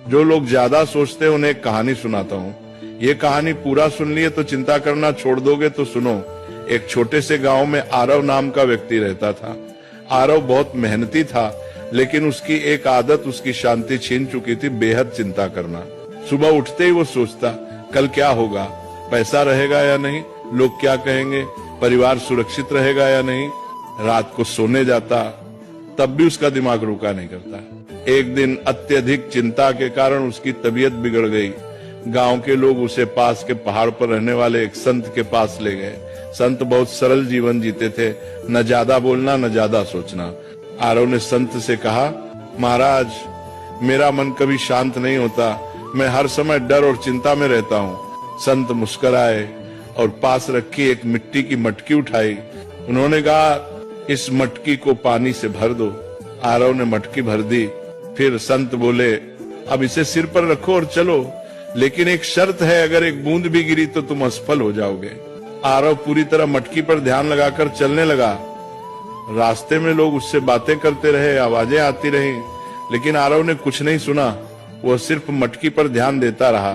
जो लोग ज्यादा सोचते हैं उन्हें एक कहानी सुनाता हूँ। ये कहानी पूरा सुन लिए तो चिंता करना छोड़ दोगे तो सुनो। एक छोटे से गांव में आरव नाम का व्यक्ति रहता था। आरव बहुत मेहनती था, लेकिन उसकी एक आदत उसकी शांति छीन चुकी थी, बेहद चिंता करना। सुबह उठते ही वो सोचता, कल क्या होगा, पैसा रहेगा या नहीं, लोग क्या कहेंगे, परिवार सुरक्षित रहेगा या नहीं। रात को सोने जाता, तब भी उसका दिमाग रुका नहीं करता। एक दिन अत्यधिक चिंता के कारण उसकी तबीयत बिगड़ गई। गांव के लोग उसे पास के पहाड़ पर रहने वाले एक संत के पास ले गए। संत बहुत सरल जीवन जीते थे, न ज्यादा बोलना न ज्यादा सोचना। आरव ने संत से कहा, महाराज, मेरा मन कभी शांत नहीं होता, मैं हर समय डर और चिंता में रहता हूँ। संत मुस्कुराए और पास रखी एक मिट्टी की मटकी उठाई। उन्होंने कहा, इस मटकी को पानी से भर दो। आरव ने मटकी भर दी। फिर संत बोले, अब इसे सिर पर रखो और चलो, लेकिन एक शर्त है, अगर एक बूंद भी गिरी तो तुम असफल हो जाओगे। आरव पूरी तरह मटकी पर ध्यान लगाकर चलने लगा। रास्ते में लोग उससे बातें करते रहे, आवाजें आती रहीं, लेकिन आरव ने कुछ नहीं सुना। वह सिर्फ मटकी पर ध्यान देता रहा।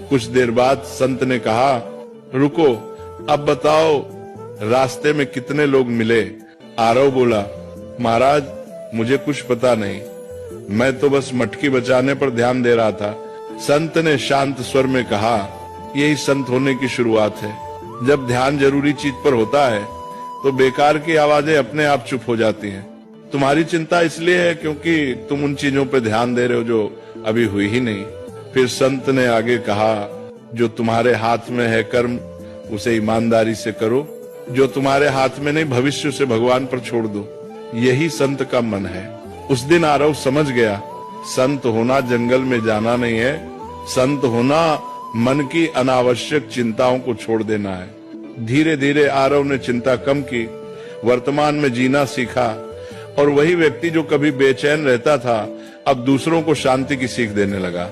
कुछ देर बाद संत ने कहा, रुको, अब बताओ रास्ते में कितने लोग मिले। आरव बोला, महाराज, मुझे कुछ पता नहीं, मैं तो बस मटकी बचाने पर ध्यान दे रहा था। संत ने शांत स्वर में कहा, यही संत होने की शुरुआत है। जब ध्यान जरूरी चीज पर होता है तो बेकार की आवाजें अपने आप चुप हो जाती हैं। तुम्हारी चिंता इसलिए है क्योंकि तुम उन चीजों पर ध्यान दे रहे हो जो अभी हुई ही नहीं। फिर संत ने आगे कहा, जो तुम्हारे हाथ में है कर्म, उसे ईमानदारी से करो। जो तुम्हारे हाथ में नहीं, भविष्य से भगवान पर छोड़ दो। यही संत का मन है। उस दिन आरव समझ गया, संत होना जंगल में जाना नहीं है, संत होना मन की अनावश्यक चिंताओं को छोड़ देना है। धीरे धीरे आरव ने चिंता कम की, वर्तमान में जीना सीखा, और वही व्यक्ति जो कभी बेचैन रहता था अब दूसरों को शांति की सीख देने लगा।